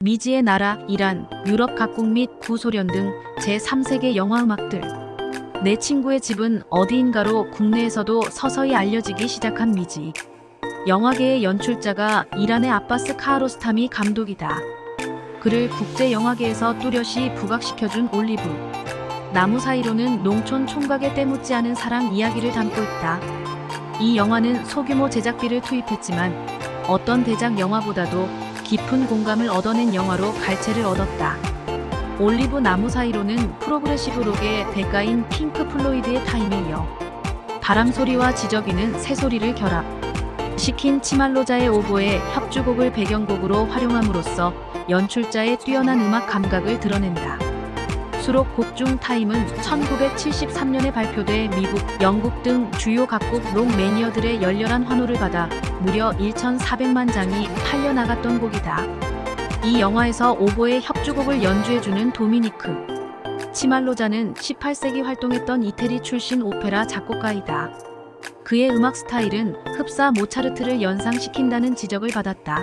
미지의 나라, 이란, 유럽 각국 및 구소련 등 제3세계 영화 음악들. 내 친구의 집은 어디인가로 국내에서도 서서히 알려지기 시작한 미지. 영화계의 연출자가 이란의 아바스 카아로스타미 감독이다. 그를 국제 영화계에서 뚜렷이 부각시켜준 올리브. 나무 사이로는 농촌 총각의 때묻지 않은 사랑 이야기를 담고 있다. 이 영화는 소규모 제작비를 투입했지만 어떤 대작 영화보다도 깊은 공감을 얻어낸 영화로 갈채를 얻었다. 올리브 나무 사이로는 프로그레시브 록의 대가인 핑크 플로이드의 타임에 이어 바람 소리와 지저귀는 새소리를 결합 시킨 치말로자의 오보에 협주곡을 배경곡으로 활용함으로써 연출자의 뛰어난 음악 감각을 드러낸다. 수록 곡 중 타임은 1973년에 발표돼 미국, 영국 등 주요 각국 록 매니어들의 열렬한 환호를 받아 무려 1,400만 장이 팔려나갔던 곡이다. 이 영화에서 오보의 협주곡을 연주해주는 도미니크 치말로자는 18세기 활동했던 이태리 출신 오페라 작곡가이다. 그의 음악 스타일은 흡사 모차르트를 연상시킨다는 지적을 받았다.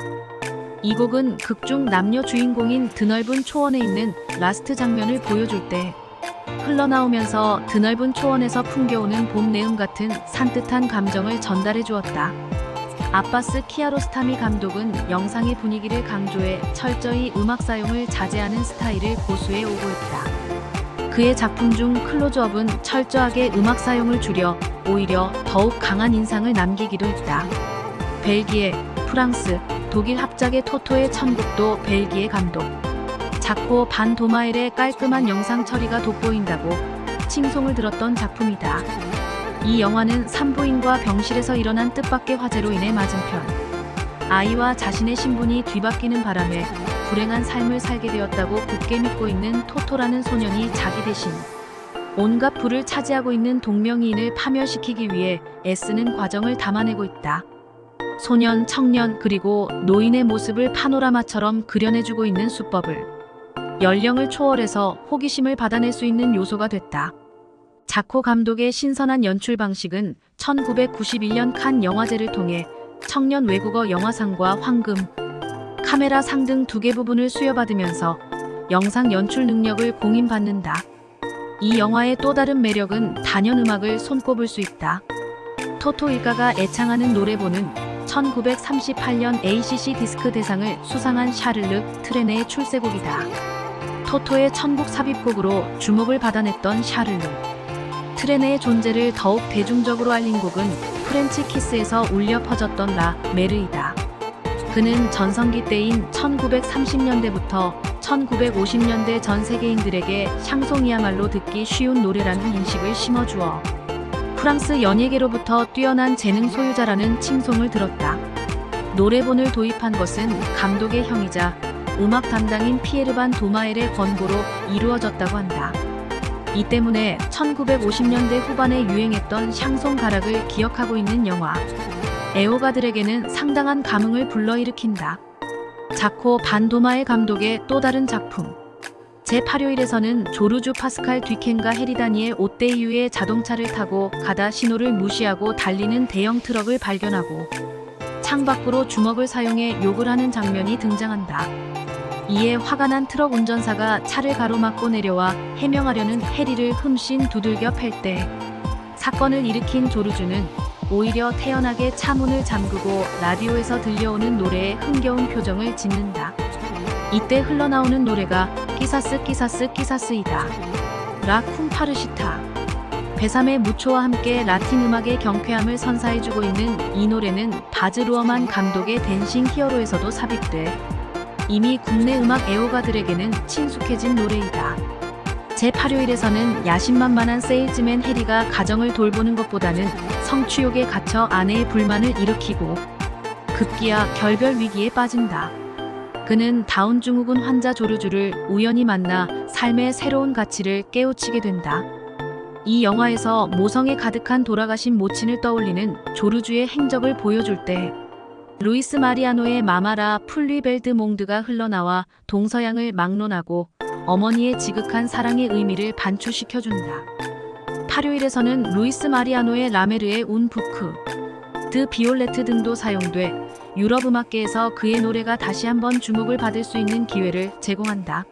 이 곡은 극중 남녀 주인공인 드넓은 초원에 있는 라스트 장면을 보여줄 때 흘러나오면서 드넓은 초원에서 풍겨오는 봄 내음 같은 산뜻한 감정을 전달해 주었다. 아바스 키아로스타미 감독은 영상의 분위기를 강조해 철저히 음악 사용을 자제하는 스타일을 고수해 오고 있다. 그의 작품 중 클로즈업은 철저하게 음악 사용을 줄여 오히려 더욱 강한 인상을 남기기도 했다. 벨기에, 프랑스, 독일 합작의 토토의 천국도 벨기에 감독 자코 반 도마엘의 깔끔한 영상 처리가 돋보인다고 칭송을 들었던 작품이다. 이 영화는 산부인과 병실에서 일어난 뜻밖의 화재로 인해 맞은편 아이와 자신의 신분이 뒤바뀌는 바람에 불행한 삶을 살게 되었다고 굳게 믿고 있는 토토라는 소년이 자기 대신 온갖 부를 차지하고 있는 동명이인을 파멸시키기 위해 애쓰는 과정을 담아내고 있다. 소년, 청년, 그리고 노인의 모습을 파노라마처럼 그려내주고 있는 수법을 연령을 초월해서 호기심을 받아낼 수 있는 요소가 됐다. 자코 감독의 신선한 연출 방식은 1991년 칸 영화제를 통해 청년 외국어 영화상과 황금, 카메라 상 등 2개 부분을 수여받으면서 영상 연출 능력을 공인받는다. 이 영화의 또 다른 매력은 단연 음악을 손꼽을 수 있다. 토토 일가가 애창하는 노래보는 1938년 ACC 디스크 대상을 수상한 샤를르 트레네의 출세곡이다. 토토의 천국 삽입곡으로 주목을 받아냈던 샤를르 트레네의 존재를 더욱 대중적으로 알린 곡은 프렌치 키스에서 울려 퍼졌던 라 메르이다. 그는 전성기 때인 1930년대부터 1950년대 전 세계인들에게 샹송이야말로 듣기 쉬운 노래라는 인식을 심어주어 프랑스 연예계로부터 뛰어난 재능 소유자라는 칭송을 들었다. 노래본을 도입한 것은 감독의 형이자 음악 담당인 피에르 반 도마엘의 권고로 이루어졌다고 한다. 이 때문에 1950년대 후반에 유행했던 샹송 가락을 기억하고 있는 영화 애호가들에게는 상당한 감흥을 불러일으킨다. 자코 반 도마엘 감독의 또 다른 작품 제8요일에서는 조르주 파스칼 뒤켄과 헤리다니의 오떼이유의 자동차를 타고 가다 신호를 무시하고 달리는 대형 트럭을 발견하고 창밖으로 주먹을 사용해 욕을 하는 장면이 등장한다. 이에 화가 난 트럭 운전사가 차를 가로막고 내려와 해명하려는 해리를 흠씬 두들겨 팰 때 사건을 일으킨 조르주는 오히려 태연하게 차 문을 잠그고 라디오에서 들려오는 노래에 흥겨운 표정을 짓는다. 이때 흘러나오는 노래가 끼사스 끼사스 끼사스이다. 라 쿵파르시타 베삼의 무초와 함께 라틴 음악의 경쾌함을 선사해주고 있는 이 노래는 바즈 루어만 감독의 댄싱 히어로에서도 삽입돼 이미 국내 음악 애호가들에게는 친숙해진 노래이다. 제8요일에서는 야심만만한 세일즈맨 해리가 가정을 돌보는 것보다는 성취욕에 갇혀 아내의 불만을 일으키고 급기야 결별 위기에 빠진다. 그는 다운 증후군 환자 조르주를 우연히 만나 삶의 새로운 가치를 깨우치게 된다. 이 영화에서 모성에 가득한 돌아가신 모친을 떠올리는 조르주의 행적을 보여줄 때 루이스 마리아노의 마마라 플리벨드 몽드가 흘러나와 동서양을 막론하고 어머니의 지극한 사랑의 의미를 반추시켜준다. 8요일에서는 루이스 마리아노의 라메르의 운 부크, 드 비올레트 등도 사용돼 유럽 음악계에서 그의 노래가 다시 한번 주목을 받을 수 있는 기회를 제공한다.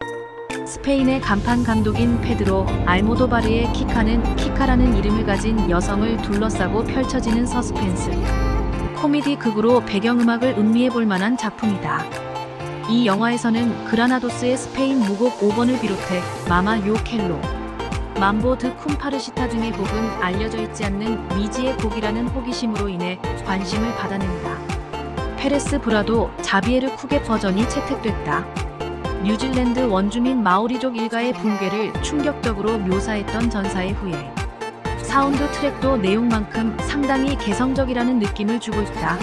스페인의 간판 감독인 페드로 알모도바르의 키카라는 이름을 가진 여성을 둘러싸고 펼쳐지는 서스펜스 코미디 극으로 배경음악을 음미해 볼 만한 작품이다. 이 영화에서는 그라나도스의 스페인 무곡 5번을 비롯해 마마 요 켈로, mambo 드 쿰파르시타 등의 곡은 알려져 있지 않는 미지의 곡이라는 호기심으로 인해 관심을 받아낸다. 페레스 브라도 자비에르 쿠겟 버전이 채택됐다. 뉴질랜드 원주민 마오리족 일가의 붕괴를 충격적으로 묘사했던 전사의 후예. 사운드 트랙도 내용만큼 상당히 개성적이라는 느낌을 주고 있다.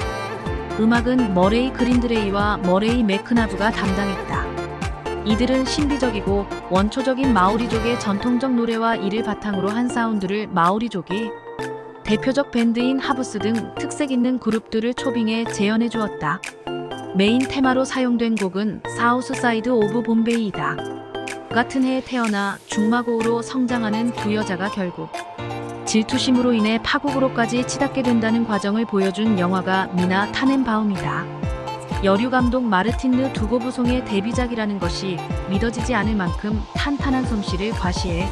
음악은 머레이 그린드레이와 머레이 매크나브가 담당했다. 이들은 신비적이고 원초적인 마오리족의 전통적 노래와 이를 바탕으로 한 사운드를 마오리족이 대표적 밴드인 하부스 등 특색 있는 그룹들을 초빙해 재현해 주었다. 메인 테마로 사용된 곡은 사우스 사이드 오브 봄베이이다. 같은 해에 태어나 중마고우로 성장하는 두 여자가 결국 질투심으로 인해 파국으로까지 치닫게 된다는 과정을 보여준 영화가 미나 타넨바움이다. 여류 감독 마르틴 두고부송의 데뷔작이라는 것이 믿어지지 않을 만큼 탄탄한 솜씨를 과시해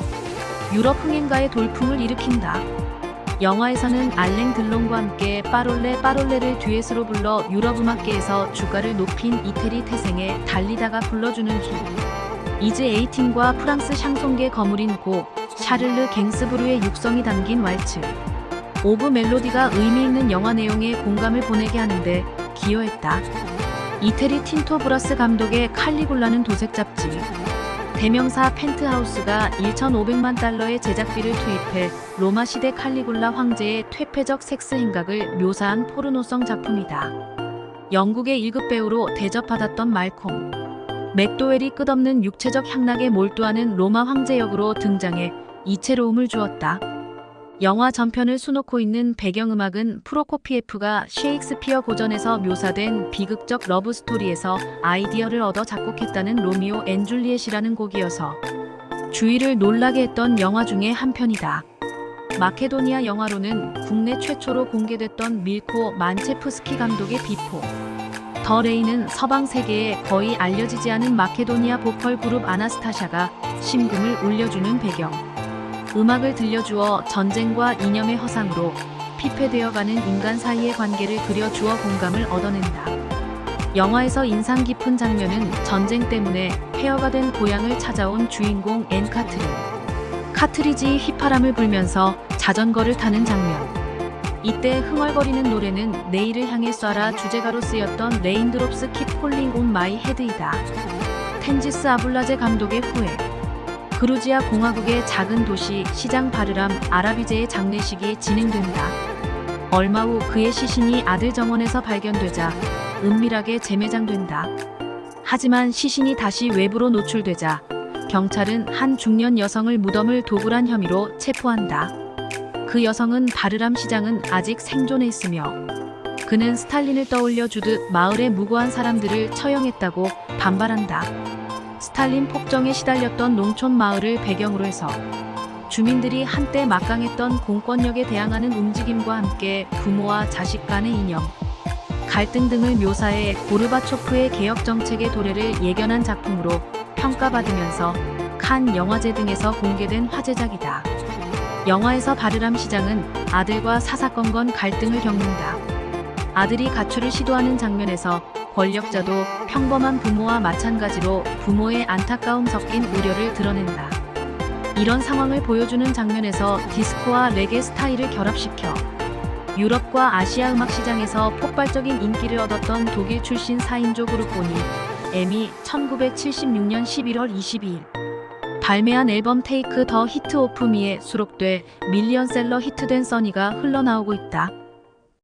유럽 흥행가의 돌풍을 일으킨다. 영화에서는 알랭 들롱과 함께 빠롤레를 듀엣으로 불러 유럽 음악계에서 주가를 높인 이태리 태생의 달리다가 불러주는 히 이즈 에이틴과 프랑스 샹송계 거물인 고 샤를르 갱스부르의 육성이 담긴 왈츠 오브 멜로디가 의미 있는 영화 내용에 공감을 보내게 하는데 기여했다. 이태리 틴토 브라스 감독의 칼리굴라는 도색 잡지 대명사 펜트하우스가 1,500만 달러의 제작비를 투입해 로마 시대 칼리굴라 황제의 퇴폐적 섹스 행각을 묘사한 포르노성 작품이다. 영국의 1급 배우로 대접받았던 말콤 맥도웰이 끝없는 육체적 향락에 몰두하는 로마 황제 역으로 등장해 이채로움을 주었다. 영화 전편을 수놓고 있는 배경음악은 프로코피에프가 셰익스피어 고전에서 묘사된 비극적 러브스토리에서 아이디어를 얻어 작곡했다는 로미오 앤 줄리엣이라는 곡이어서 주위를 놀라게 했던 영화 중에 한 편이다. 마케도니아 영화로는 국내 최초로 공개됐던 밀코 만체프스키 감독의 비포 더 레이는 서방 세계에 거의 알려지지 않은 마케도니아 보컬 그룹 아나스타샤가 심금을 울려주는 배경 음악을 들려주어 전쟁과 이념의 허상으로 피폐되어가는 인간 사이의 관계를 그려주어 공감을 얻어낸다. 영화에서 인상 깊은 장면은 전쟁 때문에 폐허가 된 고향을 찾아온 주인공 앤 카트리지의 휘파람을 불면서 자전거를 타는 장면. 이때 흥얼거리는 노래는 내일을 향해 쏴라 주제가로 쓰였던 레인드롭스 킵 폴링 온 마이 헤드이다. 텐지스 아블라제 감독의 후예 그루지아 공화국의 작은 도시 시장 바르람 아라비제의 장례식이 진행된다. 얼마 후 그의 시신이 아들 정원에서 발견되자 은밀하게 재매장된다. 하지만 시신이 다시 외부로 노출되자 경찰은 한 중년 여성을 무덤을 도굴한 혐의로 체포한다. 그 여성은 바르람 시장은 아직 생존해 있으며 그는 스탈린을 떠올려 주듯 마을의 무고한 사람들을 처형했다고 반발한다. 스탈린 폭정에 시달렸던 농촌 마을을 배경으로 해서 주민들이 한때 막강했던 공권력에 대항하는 움직임과 함께 부모와 자식 간의 이념, 갈등 등을 묘사해 고르바초프의 개혁 정책의 도래를 예견한 작품으로 평가받으면서 칸 영화제 등에서 공개된 화제작이다. 영화에서 바르람 시장은 아들과 사사건건 갈등을 겪는다. 아들이 가출을 시도하는 장면에서 권력자도 평범한 부모와 마찬가지로 부모의 안타까움 섞인 우려를 드러낸다. 이런 상황을 보여주는 장면에서 디스코와 레게 스타일을 결합시켜 유럽과 아시아 음악 시장에서 폭발적인 인기를 얻었던 독일 출신 4인조 그룹 보니 M이 1976년 11월 22일 발매한 앨범 테이크 더 히트 오프 미에 수록돼 밀리언셀러 히트된 써니가 흘러나오고 있다.